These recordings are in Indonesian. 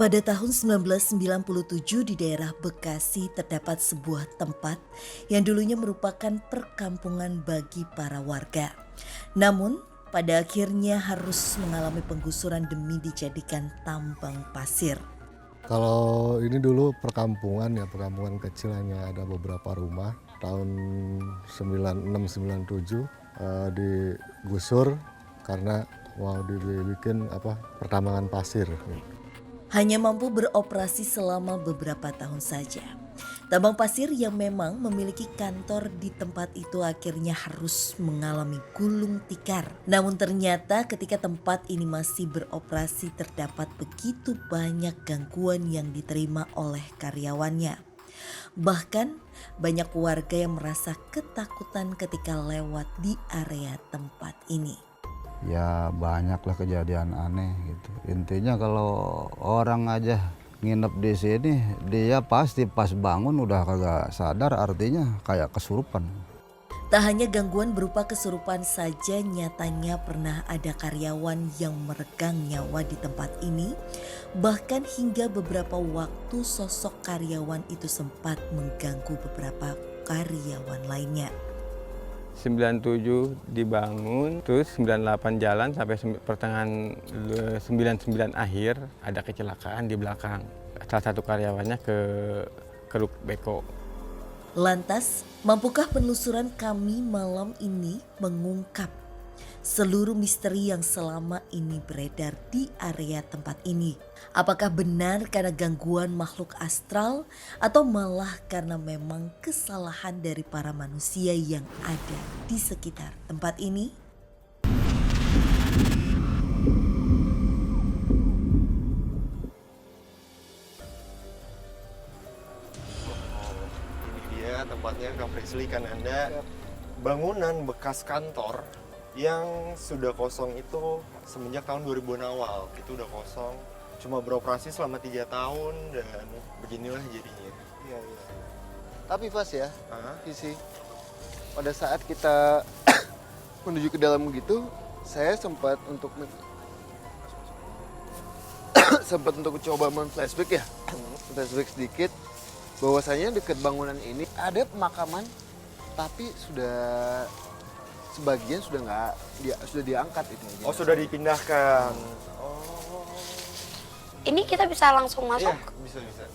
Pada tahun 1997 di daerah Bekasi terdapat sebuah tempat yang dulunya merupakan perkampungan bagi para warga. Namun pada akhirnya harus mengalami penggusuran demi dijadikan tambang pasir. Kalau ini dulu perkampungan ya, perkampungan kecil hanya ada beberapa rumah. Tahun 96-97 digusur karena mau dibikin pertambangan pasir. Hanya mampu beroperasi selama beberapa tahun saja. Tambang pasir yang memang memiliki kantor di tempat itu akhirnya harus mengalami gulung tikar. Namun ternyata ketika tempat ini masih beroperasi terdapat begitu banyak gangguan yang diterima oleh karyawannya. Bahkan banyak warga yang merasa ketakutan ketika lewat di area tempat ini. Ya banyaklah kejadian aneh gitu. Intinya kalau orang aja nginep di sini, dia pasti pas bangun udah kagak sadar, artinya kayak kesurupan. Tak hanya gangguan berupa kesurupan saja, nyatanya pernah ada karyawan yang meregang nyawa di tempat ini. Bahkan hingga beberapa waktu sosok karyawan itu sempat mengganggu beberapa karyawan lainnya. 97 dibangun, terus 98 jalan sampai pertengahan 99 akhir ada kecelakaan di belakang. Salah satu karyawannya keruk beko. Lantas, mampukah penelusuran kami malam ini mengungkap seluruh misteri yang selama ini beredar di area tempat ini? Apakah benar karena gangguan makhluk astral atau malah karena memang kesalahan dari para manusia yang ada di sekitar tempat ini? Ini dia tempatnya Kak Frisly, kan ada bangunan bekas kantor yang sudah kosong itu semenjak tahun 2000-an awal. Itu udah kosong, cuma beroperasi selama 3 tahun dan beginilah jadinya. Iya. Tapi pas ya, Hah? Visi, pada saat kita menuju ke dalam begitu, saya sempat untuk coba men-flashback ya, flashback sedikit, bahwasanya dekat bangunan ini ada pemakaman, tapi sebagian sudah diangkat itu. Oh, sudah dipindahkan. Ini kita bisa langsung masuk? Iya, bisa.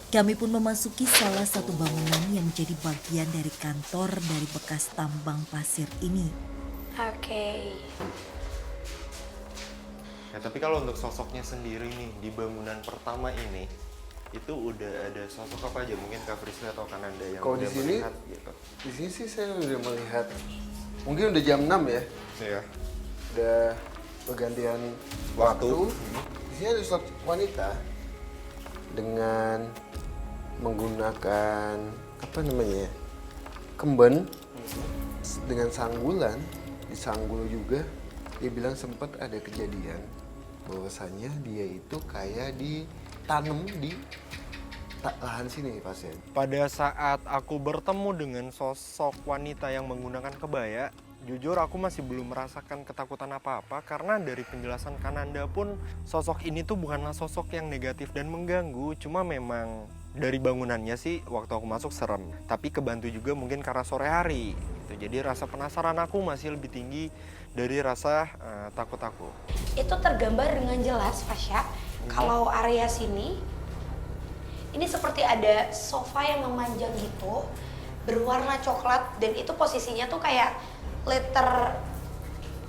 Kami pun memasuki salah satu bangunan yang menjadi bagian dari kantor dari bekas tambang pasir ini. Oke. Ya, tapi kalau untuk sosoknya sendiri nih di bangunan pertama ini, itu udah ada sosok apa aja? Mungkin Kak Frisly atau Kananda yang Kalau di udah sini, melihat gitu. di sini sih saya udah melihat, mungkin udah jam 6 ya, Iya. udah pergantian waktu. Di sini ada sosok wanita dengan menggunakan kemben dengan sanggulan, disanggul juga. Dia bilang sempat ada kejadian bahwasanya dia itu kayak ditanam di lahan sini pasien. Pada saat aku bertemu dengan sosok wanita yang menggunakan kebaya, jujur aku masih belum merasakan ketakutan apa-apa karena dari penjelasan Kananda pun sosok ini tuh bukanlah sosok yang negatif dan mengganggu, cuma memang dari bangunannya sih waktu aku masuk serem, tapi kebantu juga mungkin karena sore hari gitu. Jadi rasa penasaran aku masih lebih tinggi dari rasa takut aku. Itu tergambar dengan jelas, Fasya. Kalau area sini, ini seperti ada sofa yang memanjang gitu, berwarna coklat, dan itu posisinya tuh kayak letter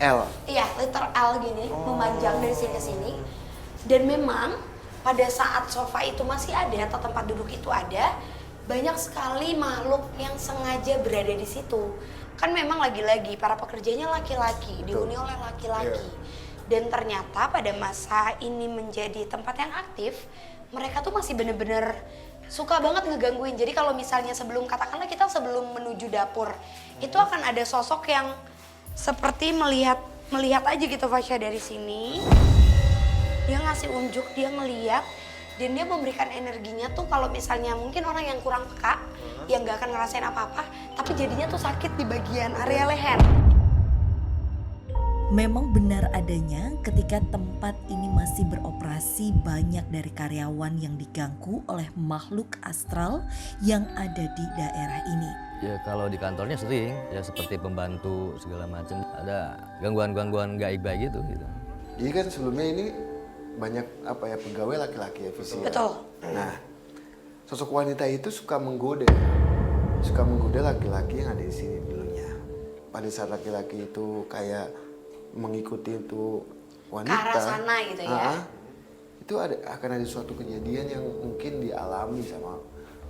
L. Iya, letter L gini, memanjang dari sini ke sini. Dan memang pada saat sofa itu masih ada atau tempat duduk itu ada, banyak sekali makhluk yang sengaja berada di situ. Kan memang lagi-lagi para pekerjanya laki-laki, dihuni oleh laki-laki. Dan ternyata pada masa ini menjadi tempat yang aktif, mereka tuh masih bener-bener suka banget ngegangguin. Jadi kalau misalnya katakanlah kita sebelum menuju dapur, itu akan ada sosok yang seperti melihat aja gitu Fasya dari sini. Dia ngasih unjuk, dia ngeliat, dan dia memberikan energinya tuh kalau misalnya mungkin orang yang kurang peka, yang gak akan ngerasain apa-apa, tapi jadinya tuh sakit di bagian area leher. Memang benar adanya ketika tempat ini masih beroperasi, banyak dari karyawan yang diganggu oleh makhluk astral yang ada di daerah ini. Ya kalau di kantornya sering, ya seperti pembantu segala macam, ada gangguan-gangguan gaib-gaib gitu. Jadi kan sebelumnya ini banyak pegawai laki-laki ya Visi. Betul. Nah, sosok wanita itu suka menggoda laki-laki yang ada di sini dulunya. Pada saat laki-laki itu kayak mengikuti itu wanita Ke arah sana gitu ya. Itu akan ada suatu kejadian yang mungkin dialami sama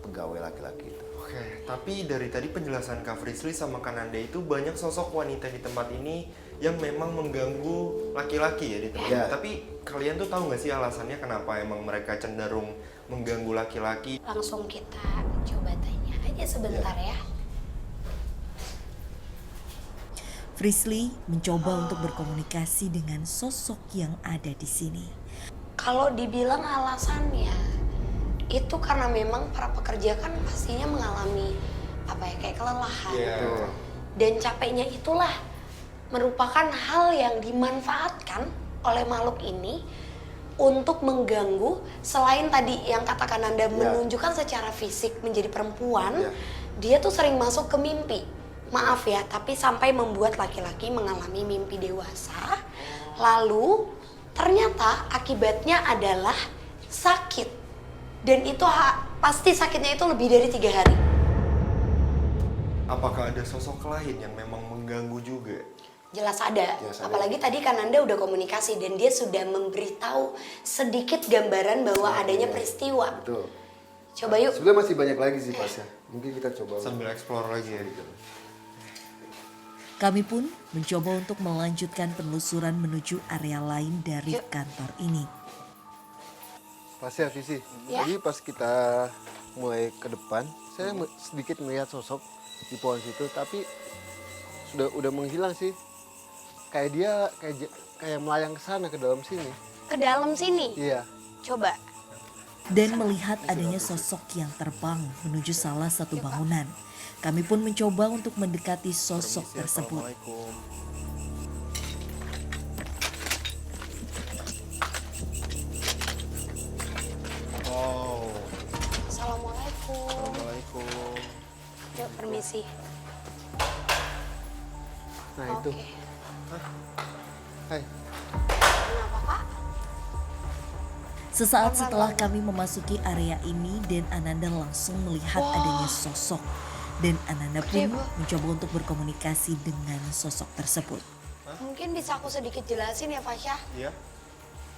pegawai laki-laki itu. Oke, tapi dari tadi penjelasan Kak Frisly sama Kananda itu banyak sosok wanita di tempat ini yang memang mengganggu laki-laki ya di tempat ini. Tapi kalian tuh tahu nggak sih alasannya kenapa emang mereka cenderung mengganggu laki-laki? Langsung kita coba tanya aja sebentar ya. Frisly mencoba untuk berkomunikasi dengan sosok yang ada di sini. Kalau dibilang alasannya, itu karena memang para pekerja kan pastinya mengalami kayak kelelahan. Dan capeknya itulah merupakan hal yang dimanfaatkan oleh makhluk ini untuk mengganggu. Selain tadi yang katakan Anda menunjukkan secara fisik menjadi perempuan, dia tuh sering masuk ke mimpi. Maaf ya, tapi sampai membuat laki-laki mengalami mimpi dewasa. Lalu ternyata akibatnya adalah sakit. Dan itu pasti sakitnya itu lebih dari 3 hari. Apakah ada sosok lain yang memang mengganggu juga? Jelas ada. Apalagi tadi kan Anda udah komunikasi dan dia sudah memberitahu sedikit gambaran bahwa adanya peristiwa. Betul. Coba yuk. Sebenarnya masih banyak lagi sih Pas ya. Mungkin kita coba Sambil explore lagi ya gitu. Kami pun mencoba untuk melanjutkan penelusuran menuju area lain dari kantor ini. Pas ya Visi. Ya. Jadi pas kita mulai ke depan, saya sedikit melihat sosok di pohon situ, tapi udah menghilang sih. Kayak dia kayak melayang ke sana, ke dalam sini. Ke dalam sini. Iya. Coba. Dan melihat adanya sosok yang terbang menuju salah satu bangunan. Kami pun mencoba untuk mendekati sosok tersebut. Assalamualaikum. Yuk, permisi. Nah itu. Hai. Kenapa, Pak? Sesaat setelah kami memasuki area ini dan Ananda langsung melihat adanya sosok. Dan Ananda pun mencoba untuk berkomunikasi dengan sosok tersebut. Mungkin bisa aku sedikit jelasin ya, Fasya? Iya.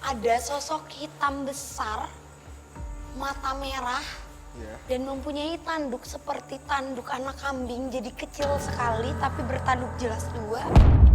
Ada sosok hitam besar, mata merah, dan mempunyai tanduk seperti tanduk anak kambing. Jadi kecil sekali tapi bertanduk jelas 2.